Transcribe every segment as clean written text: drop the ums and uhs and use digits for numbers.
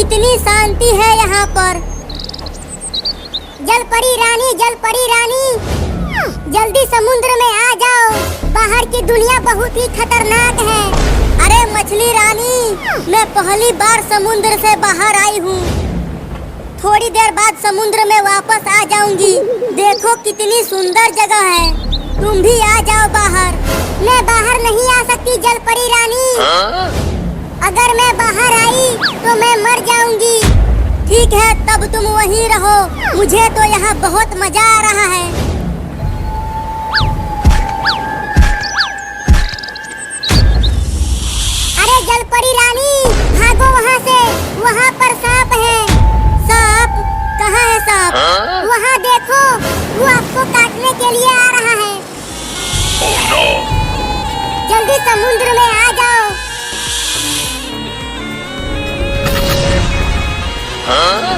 कितनी शांति है यहाँ पर। जलपरी रानी, जलपरी रानी, जल्दी समुद्र में आ जाओ। बाहर की दुनिया बहुत ही खतरनाक है। अरे मछली रानी, मैं पहली बार समुद्र से बाहर आई हूँ। थोड़ी देर बाद समुद्र में वापस आ जाऊंगी। देखो कितनी सुंदर जगह है, तुम भी आ जाओ बाहर। मैं बाहर नहीं आ सकती जलपरी रानी। अगर मैं बाहर आई तो मैं मर जाऊंगी। ठीक है, तब तुम वहीं रहो, मुझे तो यहाँ बहुत मजा आ रहा है। अरे जलपरी रानी, भागो वहाँ से, वहाँ पर सांप है। सांप? कहाँ है सांप? वहाँ देखो, वो आपको काटने के लिए आ रहा है। जल्दी समुद्र में आ जाओ।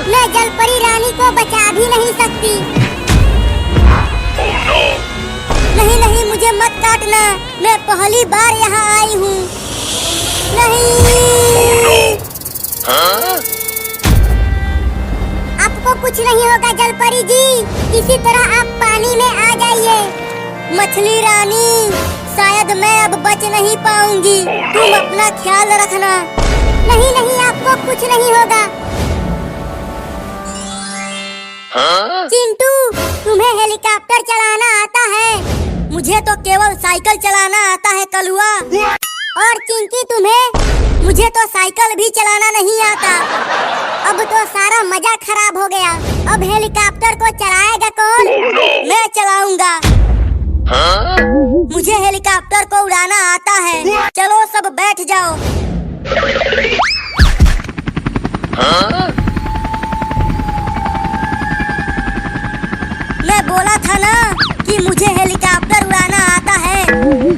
मैं जलपरी रानी को बचा भी नहीं सकती। नहीं नहीं, मुझे मत काटना, मैं पहली बार यहाँ आई हूँ। नहीं, आपको कुछ नहीं होगा जलपरी जी, किसी तरह आप पानी में आ जाइए। मछली रानी, शायद मैं अब बच नहीं पाऊंगी, तुम अपना ख्याल रखना। नहीं नहीं, आपको कुछ नहीं होगा। चिंटू, तुम्हें हेलीकॉप्टर चलाना आता है? मुझे तो केवल साइकिल चलाना आता है कलुआ। और चिंकी तुम्हें? मुझे तो साइकिल भी चलाना नहीं आता। अब तो सारा मजा खराब हो गया। अब हेलीकॉप्टर को चलाएगा कौन? मैं चलाऊंगा। मुझे हेलीकॉप्टर को उड़ाना आता है। चलो सब बैठ जाओ। मैं बोला था ना कि मुझे हेलीकॉप्टर उड़ाना आता है।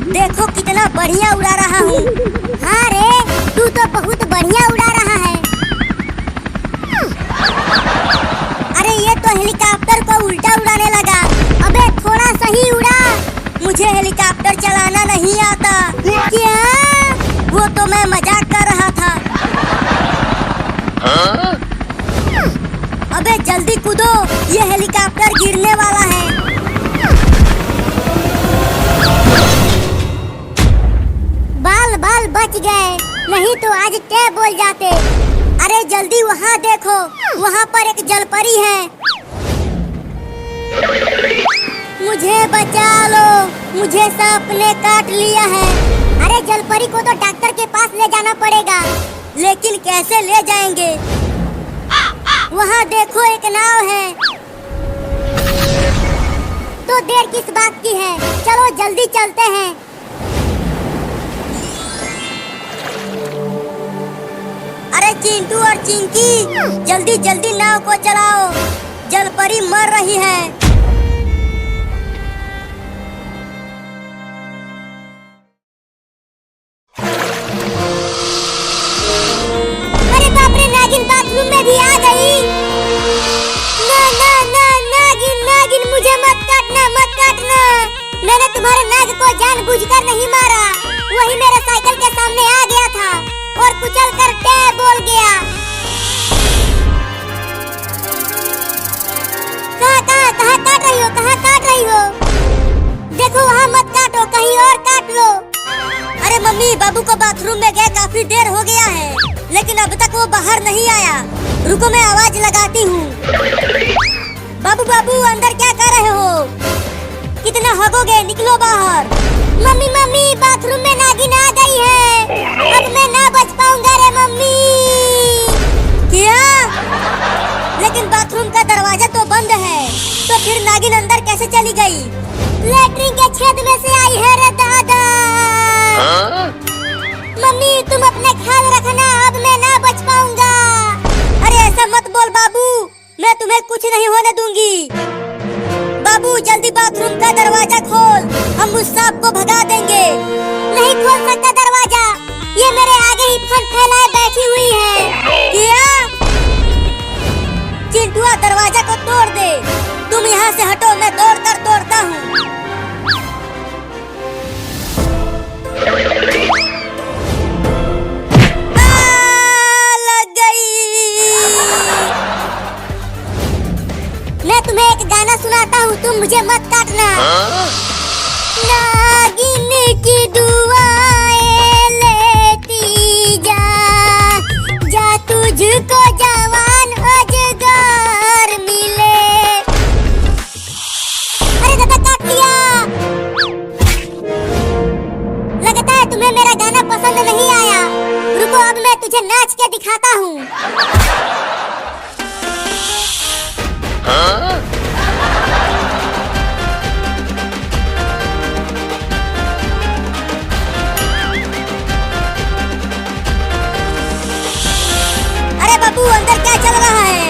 देखो कितना बढ़िया उड़ा रहा हूँ। हाँ रे, तू तो बहुत बढ़िया उड़ा रहा है। अरे ये तो हेलीकॉप्टर को उल्टा उड़ाने लगा। अबे थोड़ा सही उड़ा, मुझे हेलीकॉप्टर चलाना नहीं आता। क्या? वो तो मैं मजाक कर रहा था। अबे जल्दी कूदो, ये हेलीकॉप्टर गिरने वाला है। बाल बाल बच गए, नहीं तो आज क्या बोल जाते। अरे जल्दी वहाँ देखो, वहाँ पर एक जलपरी है। मुझे बचा लो, मुझे सांप ने काट लिया है। अरे जलपरी को तो डॉक्टर के पास ले जाना पड़ेगा, लेकिन कैसे ले जाएंगे? वहाँ देखो एक नाव है। तो देर किस बात की है, चलो जल्दी चलते हैं। अरे चिंटू और चिंकी, जल्दी जल्दी नाव को चलाओ, जलपरी मर रही है। अरे बाप रे, नागिन बाथरूम में भी आ गई। ना ना ना, नागिन नागिन, मुझे मत काटना, मत काटना। मैंने तुम्हारे नाग को जानबूझकर नहीं मारा, वही मेरे साइकिल के सामने आ गया था और कुचल कर टे बोल गया। कहाँ काट रही हो, कहाँ काट रही हो? देखो वहाँ मत काटो, कहीं और काट लो। अरे मम्मी, बाबू को बाथरूम में गए काफी देर हो गया है, लेकिन अब तक वो बाहर नहीं आया। रुको मैं आवाज लगाती हूँ। बाबू बाबू, अंदर क्या कर रहे हो? कितना हगोगे, निकलो बाहर। मम्मी मम्मी, बाथरूम में नागिन आ गई है। अब मैं ना बच पाऊंगा रे मम्मी। क्या? लेकिन बाथरूम का दरवाजा तो बंद है, तो फिर नागिन अंदर कैसे चली गई? लैट्रिन के छेद में से आई है रे दादा। मम्मी तुम अपने ख्याल रखना, अब मैं ना बच पाऊंगा। अरे ऐसा मत बोल बाबू, मैं तुम्हें कुछ नहीं होने दूंगी। बाबू जल्दी बाथरूम का दरवाजा खोल, हम उस सांप को भगा देंगे। नहीं खोल सकता दरवाजा, ये मेरे आगे ही फन फैलाए बैठी हुई है। क्या? चिंटुआ दरवाजा को तोड़ दे। तुम यहाँ से हटो, मैं दौड़ कर तोड़ता हूँ। लग गई। मुझे मत काटना। नागिन की दुआएं लेती जा, जा तुझको जवान अजगर मिले। अरे दादा काट लिया। लगता है तुम्हें मेरा गाना पसंद नहीं आया। रुको अब मैं तुझे नाच के दिखाता हूँ। अरे बाबू अंदर क्या चल रहा है?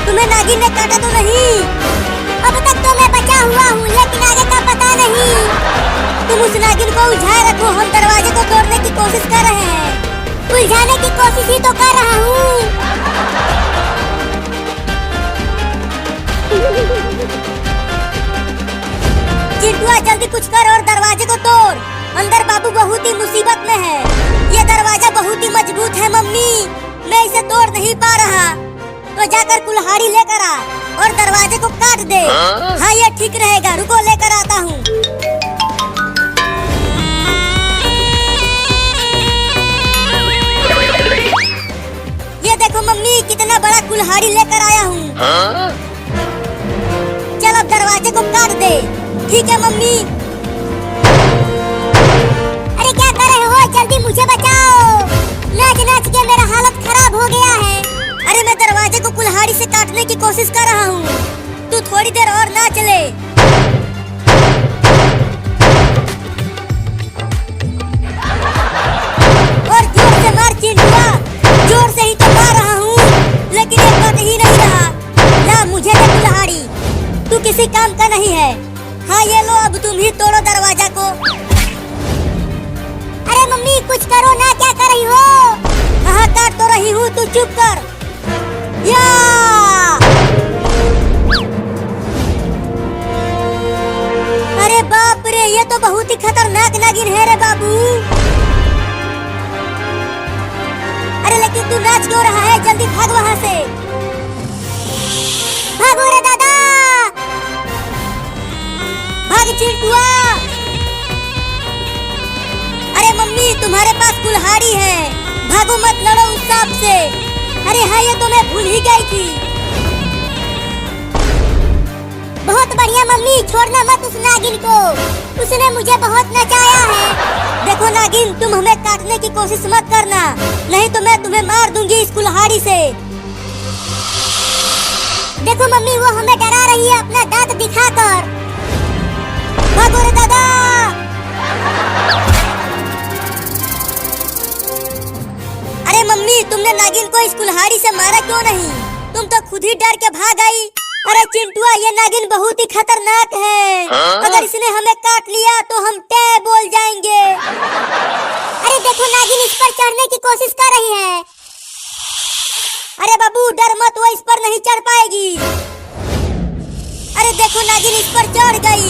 तुम्हें नागिन ने काटा तो नहीं? अब तक तो मैं बचा हुआ हूँ, लेकिन आगे का पता नहीं। तुम उस नागिन को उलझाए रखो, हम दरवाजे को तोड़ने की कोशिश कर रहे हैं। उलझाने की कोशिश ही तो कर रहा हूँ। चिंटुआ जल्दी कुछ कर और दरवाजे को तोड़। अंदर बाबू बहुत ही मुसीबत में है। ये दरवाजा बहुत ही मजबूत है मम्मी, मैं इसे तोड़ नहीं पा रहा। तो जाकर कुल्हाड़ी लेकर आ और दरवाजे को काट दे। हाँ ये ठीक रहेगा, रुको लेकर आता हूँ। ये देखो मम्मी कितना बड़ा कुल्हाड़ी लेकर आया हूँ। चल अब दरवाजे को काट दे। ठीक है मम्मी। अरे क्या कर रहे हो? जल्दी मुझे बचाओ। नाच नाच के मेरा हालत खराब हो गया है। अरे मैं दरवाजे को कुल्हाड़ी से काटने की कोशिश कर रहा हूँ, तू थोड़ी देर और नाच ले। और जोर से मार चिंटुआ, जोर से ही तो मार रहा हूँ, लेकिन ये कट ही नहीं रहा। ला मुझे दे कुल्हाड़ी, तू किसी काम का नहीं है। हाँ ये लो, अब तुम ही तोड़ो दरवाजा को। अरे मम्मी कुछ करो ना, क्या कर रही हो? कहाँ काट तो रही हूँ, तू चुप कर। या! अरे बाप रे, ये तो बहुत ही खतरनाक नागिन है रे बाबू। अरे लेकिन तू नाच क्यों रहा है? जल्दी भाग वहाँ से। भागो रे दादा, भाग चिंटुआ। अरे मम्मी तुम्हारे पास कुल्हाड़ी है, भागो मत, लड़ो उस सांप से। अरे हाँ ये तो मैं भूल ही गई थी। बहुत बढ़िया मम्मी, छोड़ना मत उस नागिन को, उसने मुझे बहुत नचाया है। देखो नागिन, तुम हमें काटने की कोशिश मत करना, नहीं तो मैं तुम्हें मार दूंगी इस कुल्हाड़ी से। देखो मम्मी वो हमें डरा रही है अपना दांत दिखाकर। भागो रे दादा। अरे मम्मी तुमने नागिन को इस कुल्हाड़ी से मारा क्यों नहीं? तुम तो खुद ही डर के भाग गई। अरे चिंटुआ ये नागिन बहुत ही खतरनाक है, अगर इसने हमें काट लिया तो हम टे बोल जाएंगे। अरे देखो नागिन इस पर चढ़ने की कोशिश कर रही है। अरे बाबू डर मत, वो इस पर नहीं चढ़ पाएगी। अरे देखो नागिन इस पर चढ़ गई।